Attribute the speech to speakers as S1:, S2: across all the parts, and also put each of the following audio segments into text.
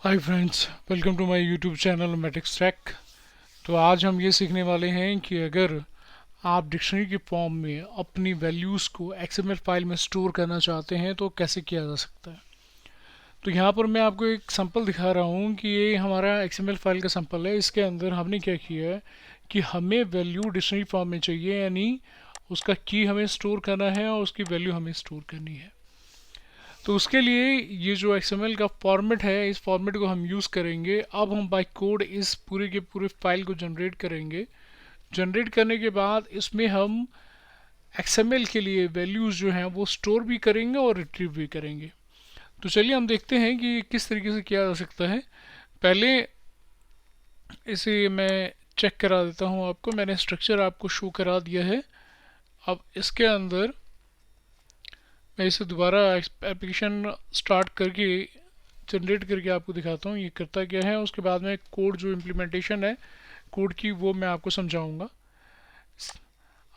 S1: Hi friends, welcome to my YouTube channel matrix track. तो आज हम ये सीखने वाले हैं कि अगर आप डिक्शनरी के फॉर्म में अपनी वैल्यूज़ को एक्सएमएल फाइल में स्टोर करना चाहते हैं तो कैसे किया जा सकता है। तो यहाँ पर मैं आपको एक सैंपल दिखा रहा हूँ कि ये हमारा एक्सएमएल फाइल का सैंपल है। इसके अंदर हमने क्या किया है कि हमें वैल्यू डिक्शनरी फॉर्म में चाहिए, यानी उसका की हमें स्टोर करना है और उसकी वैल्यू हमें स्टोर करनी है। तो उसके लिए ये जो XML का फॉर्मेट है, इस फॉर्मेट को हम यूज़ करेंगे। अब हम बाय कोड इस पूरे के पूरे फाइल को जनरेट करेंगे। जनरेट करने के बाद इसमें हम XML के लिए वैल्यूज़ जो हैं वो स्टोर भी करेंगे और रिट्रीव भी करेंगे। तो चलिए हम देखते हैं कि किस तरीके से किया जा सकता है। पहले इसे मैं चेक करा देता हूँ आपको। मैंने स्ट्रक्चर आपको शो करा दिया है। अब इसके अंदर मैं इसे दोबारा एप्लीकेशन स्टार्ट करके जनरेट करके आपको दिखाता हूँ ये करता क्या है। उसके बाद में कोड जो इम्प्लीमेंटेशन है कोड की, वो मैं आपको समझाऊंगा।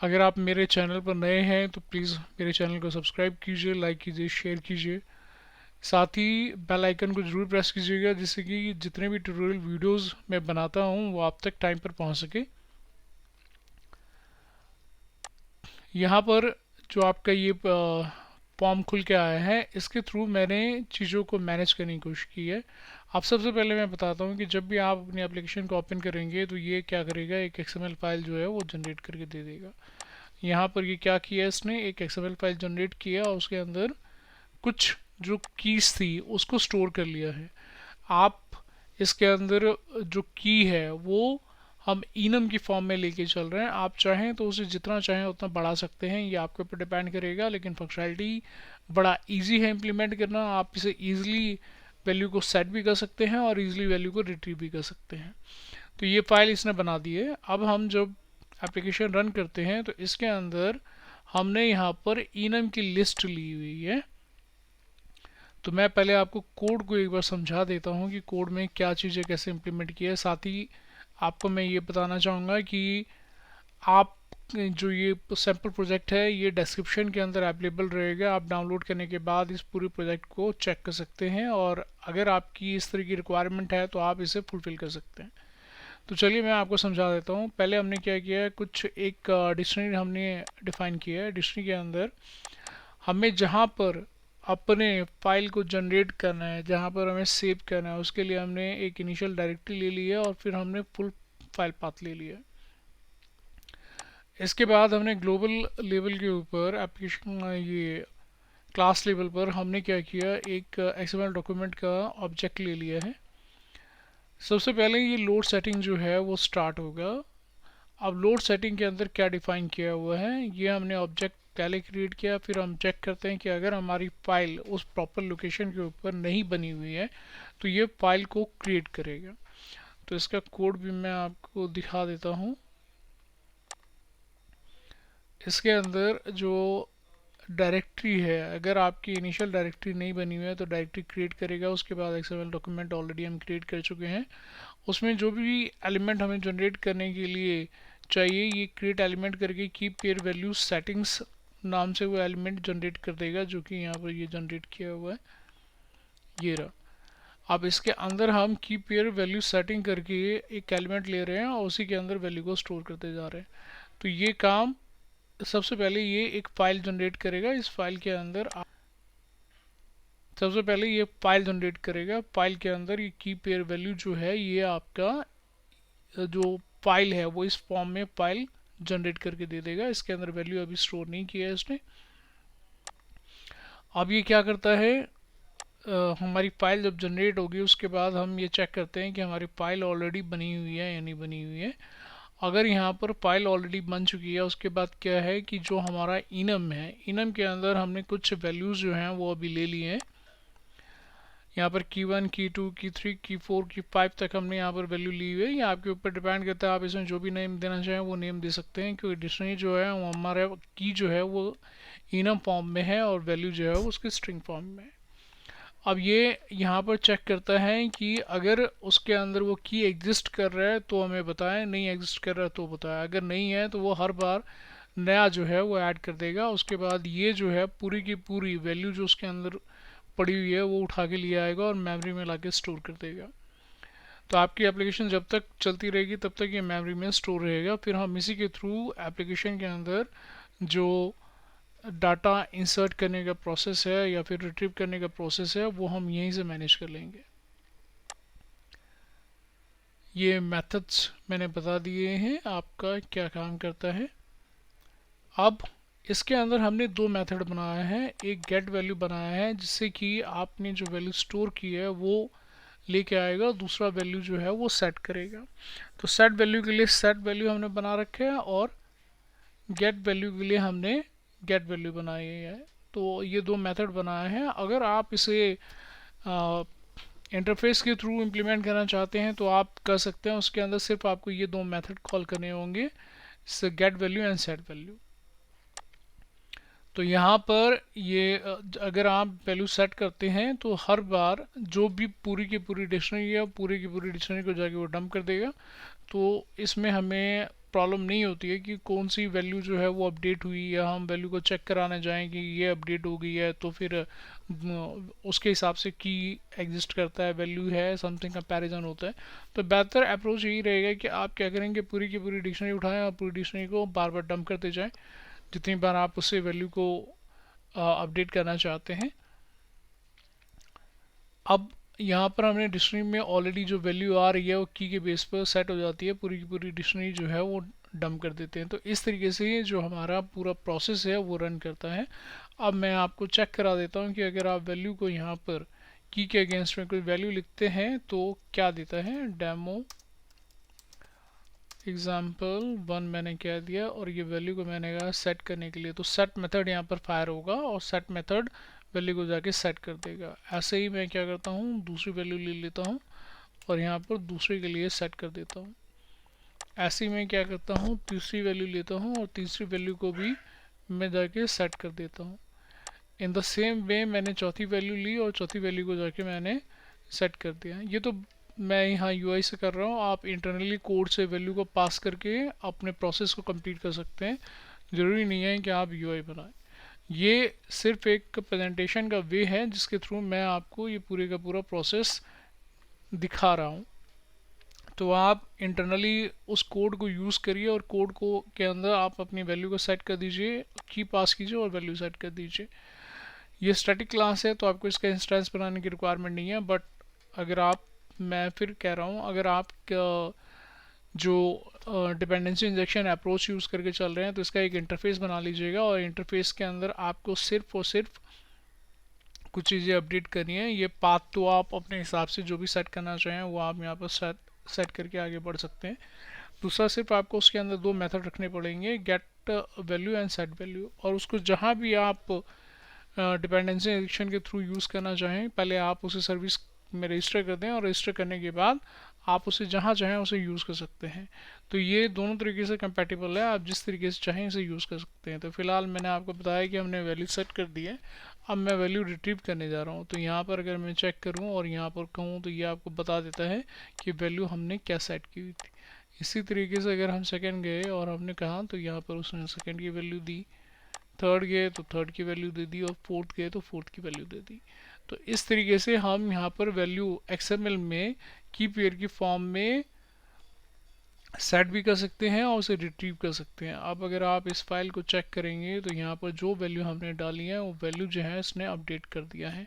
S1: अगर आप मेरे चैनल पर नए हैं तो प्लीज़ मेरे चैनल को सब्सक्राइब कीजिए, लाइक कीजिए, शेयर कीजिए। साथ ही बेल आइकन को ज़रूर प्रेस कीजिएगा जिससे कि जितने भी ट्यूटोरियल वीडियोस मैं बनाता हूँ वो आप तक टाइम पर पहुँच सके। यहाँ पर जो आपका ये फॉर्म खुल के आया है, इसके थ्रू मैंने चीज़ों को मैनेज करने की कोशिश की है। आप सबसे पहले मैं बताता हूँ कि जब भी आप अपनी एप्लीकेशन को ओपन करेंगे तो ये क्या करेगा, एक XML फाइल जो है वो जनरेट करके दे देगा। यहाँ पर ये क्या किया, इसने एक XML फाइल जनरेट किया और उसके अंदर कुछ जो कीज थी उसको स्टोर कर लिया है। आप इसके अंदर जो की है वो हम इनम की फॉर्म में लेके चल रहे हैं। आप चाहें तो उसे जितना चाहें उतना बढ़ा सकते हैं, ये आपके ऊपर डिपेंड करेगा। लेकिन फंक्शनैलिटी बड़ा इजी है इम्प्लीमेंट करना। आप इसे इजीली वैल्यू को सेट भी कर सकते हैं और इजीली वैल्यू को रिट्रीव भी कर सकते हैं। तो ये फाइल इसने बना दी है। अब हम जब एप्लीकेशन रन करते हैं तो इसके अंदर हमने यहाँ पर इनम की लिस्ट ली हुई है। तो मैं पहले आपको कोड को एक बार समझा देता हूँ कि कोड में क्या चीज़ें कैसे इम्प्लीमेंट की है। साथ ही आपको मैं ये बताना चाहूँगा कि आप जो ये सैम्पल प्रोजेक्ट है ये डिस्क्रिप्शन के अंदर अवेलेबल रहेगा। आप डाउनलोड करने के बाद इस पूरे प्रोजेक्ट को चेक कर सकते हैं और अगर आपकी इस तरह की रिक्वायरमेंट है तो आप इसे फुलफ़िल कर सकते हैं। तो चलिए मैं आपको समझा देता हूँ। पहले हमने क्या किया है, कुछ एक डिक्शनरी हमने डिफ़ाइन किया है। डिक्शनरी के अंदर हमें जहाँ पर अपने फाइल को जनरेट करना है, जहाँ पर हमें सेव करना है, उसके लिए हमने एक इनिशियल डायरेक्टरी ले ली है और फिर हमने फुल फाइल पाथ ले लिया। इसके बाद हमने ग्लोबल लेवल के ऊपर एप्लीकेशन ये क्लास लेवल पर हमने क्या किया, एक XML डॉक्यूमेंट का ऑब्जेक्ट ले लिया है। सबसे पहले ये लोड सेटिंग जो है वो स्टार्ट होगा। अब लोड सेटिंग के अंदर क्या डिफाइन किया हुआ है, ये हमने ऑब्जेक्ट पहले क्रिएट किया। फिर हम चेक करते हैं कि अगर हमारी फाइल उस प्रॉपर लोकेशन के ऊपर नहीं बनी हुई है तो ये फाइल को क्रिएट करेगा। तो इसका कोड भी मैं आपको दिखा देता हूँ। इसके अंदर जो डायरेक्टरी है, अगर आपकी इनिशियल डायरेक्टरी नहीं बनी हुई है तो डायरेक्टरी क्रिएट करेगा। उसके बाद XML डॉक्यूमेंट ऑलरेडी हम क्रिएट कर चुके हैं। उसमें जो भी एलिमेंट हमें जनरेट करने के लिए चाहिए, ये क्रिएट एलिमेंट करके कीप पेयर वैल्यू सेटिंग्स नाम से वो एलिमेंट जनरेट कर देगा, जो कि यहाँ पर ये जनरेट किया हुआ है, ये रहा। अब इसके अंदर हम कीप पेयर वैल्यू सेटिंग करके एक एलिमेंट ले रहे हैं और उसी के अंदर वैल्यू को स्टोर करते जा रहे हैं। तो ये काम सबसे पहले ये एक फाइल जनरेट करेगा। इस फाइल के अंदर सबसे पहले ये फाइल जनरेट करेगा। फाइल के अंदर ये की पेयर वैल्यू जो है ये आपका जो फाइल है वो इस फॉर्म में फाइल जनरेट करके दे देगा। इसके अंदर वैल्यू अभी स्टोर नहीं किया है इसने। अब ये क्या करता है, हमारी फाइल जब जनरेट होगी उसके बाद हम ये चेक करते हैं कि हमारी फाइल ऑलरेडी बनी हुई है या नहीं बनी हुई है। अगर यहाँ पर फाइल ऑलरेडी बन चुकी है उसके बाद क्या है कि जो हमारा इनम है, इनम के अंदर हमने कुछ वैल्यूज़ जो हैं वो अभी ले लिए हैं। यहाँ पर की 1, की 2, की 3, की 4, की 5 तक हमने यहाँ पर वैल्यू ली हुई है। ये आपके ऊपर डिपेंड करता है, आप इसमें जो भी नेम देना चाहें वो नेम दे सकते हैं, क्योंकि डिक्शनरी जो है वो हमारा की जो है वो इनम फॉर्म में है और वैल्यू जो है वो उसके स्ट्रिंग फॉर्म में है। अब ये यहाँ पर चेक करता है कि अगर उसके अंदर वो की एग्जिस्ट कर रहा है तो हमें बताएं, नहीं एग्जिस्ट कर रहा है तो बताएं। अगर नहीं है तो वो हर बार नया जो है वो ऐड कर देगा। उसके बाद ये जो है पूरी की पूरी वैल्यू जो उसके अंदर पड़ी हुई है वो उठा के लिए आएगा और मेमोरी में लाके स्टोर कर देगा। तो आपकी एप्लीकेशन जब तक चलती रहेगी तब तक ये मेमोरी में स्टोर रहेगा। फिर हम इसी के थ्रू एप्लीकेशन के अंदर जो डाटा इंसर्ट करने का प्रोसेस है या फिर रिट्रीव करने का प्रोसेस है वो हम यहीं से मैनेज कर लेंगे। ये मेथड्स मैंने बता दिए हैं आपका क्या काम करता है। अब इसके अंदर हमने दो मेथड बनाया है, एक गेट वैल्यू बनाया है जिससे कि आपने जो वैल्यू स्टोर की है वो लेके आएगा, दूसरा वैल्यू जो है वो सेट करेगा। तो सेट वैल्यू के लिए सेट वैल्यू हमने बना रखे है और गेट वैल्यू के लिए हमने गेट वैल्यू बनाई है। तो ये दो मेथड बनाए हैं। अगर आप इसे इंटरफेस के थ्रू इम्प्लीमेंट करना चाहते हैं तो आप कर सकते हैं। उसके अंदर सिर्फ आपको ये दो मेथड कॉल करने होंगे, get value and set value. तो यहाँ पर ये अगर आप वैल्यू सेट करते हैं तो हर बार जो भी पूरी की पूरी डिक्शनरी है पूरी की पूरी डिक्शनरी को जाके वो डंप कर देगा। तो इसमें हमें प्रॉब्लम नहीं होती है कि कौन सी वैल्यू जो है वो अपडेट हुई या हम वैल्यू को चेक कराने जाएं कि ये अपडेट हो गई है तो फिर उसके हिसाब से की एग्जिस्ट करता है, वैल्यू है, समथिंग कंपैरिजन होता है। तो बेहतर अप्रोच यही रहेगा कि आप क्या करेंगे, पूरी की पूरी डिक्शनरी उठाएं और पूरी डिक्शनरी को बार बार डंप करते जाएं जितनी बार आप उससे वैल्यू को अपडेट करना चाहते हैं। अब यहाँ पर हमने डिक्शनरी में ऑलरेडी जो वैल्यू आ रही है वो की के बेस पर सेट हो जाती है, पूरी की पूरी डिक्शनरी जो है वो डंप कर देते हैं। तो इस तरीके से जो हमारा पूरा प्रोसेस है वो रन करता है। अब मैं आपको चेक करा देता हूँ कि अगर आप वैल्यू को यहाँ पर की के अगेंस्ट में कोई वैल्यू लिखते हैं तो क्या देता है। डेमो एग्जाम्पल 1 मैंने कह दिया और ये वैल्यू को मैंने कहा सेट करने के लिए, तो सेट मेथड यहाँ पर फायर होगा और सेट मेथड वैल्यू को जाके सेट कर देगा। ऐसे ही मैं क्या करता हूँ, दूसरी वैल्यू ले लेता हूँ और यहाँ पर दूसरे के लिए सेट कर देता हूँ। ऐसे ही मैं क्या करता हूँ, तीसरी वैल्यू लेता हूँ और तीसरी वैल्यू को भी मैं जाके सेट कर देता हूँ। इन द सेम वे मैंने चौथी वैल्यू ली और चौथी वैल्यू को जाके मैंने सेट कर दिया। ये तो मैं यहाँ यूआई से कर रहा हूँ, आप इंटरनली कोड से वैल्यू को पास करके अपने प्रोसेस को कंप्लीट कर सकते हैं। ज़रूरी नहीं है कि आप यूआई बनाएं। ये सिर्फ एक प्रेजेंटेशन का वे है जिसके थ्रू मैं आपको ये पूरे का पूरा प्रोसेस दिखा रहा हूँ। तो आप इंटरनली उस कोड को यूज़ करिए और कोड को के अंदर आप अपनी वैल्यू को सेट कर दीजिए, की पास कीजिए और वैल्यू सेट कर दीजिए। ये स्टैटिक क्लास है तो आपको इसका इंस्टेंस बनाने की रिक्वायरमेंट नहीं है। बट अगर आप, मैं फिर कह रहा हूँ, अगर आप जो डिपेंडेंसी इंजेक्शन अप्रोच यूज़ करके चल रहे हैं तो इसका एक इंटरफेस बना लीजिएगा और इंटरफेस के अंदर आपको सिर्फ और सिर्फ कुछ चीज़ें अपडेट करनी है। ये पाथ तो आप अपने हिसाब से जो भी सेट करना चाहें वो आप यहाँ पर सेट करके आगे बढ़ सकते हैं। दूसरा सिर्फ आपको उसके अंदर दो मेथड रखने पड़ेंगे, get value and set value. और उसको जहाँ भी आप डिपेंडेंसी इंजेक्शन के थ्रू यूज़ करना चाहें पहले आप उसे सर्विस में रजिस्टर कर दें और रजिस्टर करने के बाद आप उसे जहाँ चाहें उसे यूज़ कर सकते हैं। तो ये दोनों तरीके से कंपैटिबल है, आप जिस तरीके से चाहें इसे यूज़ कर सकते हैं। तो फिलहाल मैंने आपको बताया कि हमने वैल्यू सेट कर दी है, अब मैं वैल्यू रिट्रीव करने जा रहा हूँ। तो यहाँ पर अगर मैं चेक करूँ और यहाँ पर कहूँ तो ये आपको बता देता है कि वैल्यू हमने क्या सेट की हुई थी। इसी तरीके से अगर हम सेकेंड गए और हमने कहा तो यहाँ पर उसने सेकेंड की वैल्यू दी, थर्ड गए तो थर्ड की वैल्यू दे दी और फोर्थ गए तो फोर्थ की वैल्यू दे दी। तो इस तरीके से हम यहाँ पर वैल्यू XML में की पेयर की फॉर्म में सेट भी कर सकते हैं और उसे रिट्रीव कर सकते हैं। अब अगर आप इस फाइल को चेक करेंगे तो यहाँ पर जो वैल्यू हमने डाली है वो वैल्यू जो है इसने अपडेट कर दिया है।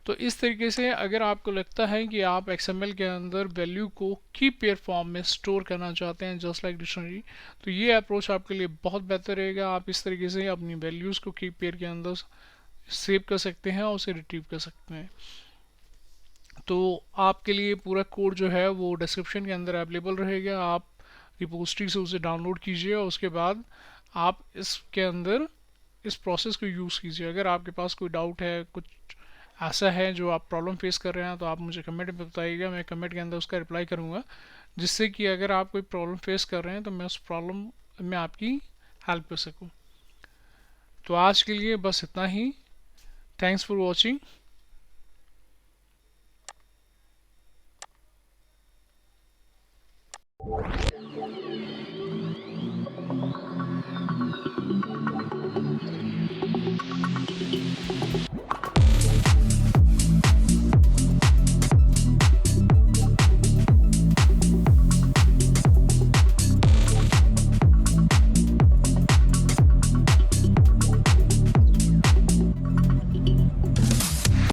S1: तो इस तरीके से अगर आपको लगता है कि आप XML के अंदर वैल्यू को की पेयर फॉर्म में स्टोर करना चाहते हैं जस्ट लाइक डिक्शनरी, तो ये अप्रोच आपके लिए बहुत बेहतर रहेगा। आप इस तरीके से अपनी वैल्यूज़ को की पेयर के अंदर सेव कर सकते हैं और उसे रिट्रीव कर सकते हैं। तो आपके लिए पूरा कोड जो है वो डिस्क्रिप्शन के अंदर अवेलेबल रहेगा, आप रिपोजिटरी से उसे डाउनलोड कीजिए और उसके बाद आप इसके अंदर इस प्रोसेस को यूज़ कीजिए। अगर आपके पास कोई डाउट है, कुछ ऐसा है जो आप प्रॉब्लम फेस कर रहे हैं तो आप मुझे कमेंट में बताइएगा, मैं कमेंट के अंदर उसका रिप्लाई करूँगा, जिससे कि अगर आप कोई प्रॉब्लम फेस कर रहे हैं तो मैं उस प्रॉब्लम में आपकी हेल्प कर सकूँ। तो आज के लिए बस इतना ही। Thanks for watching.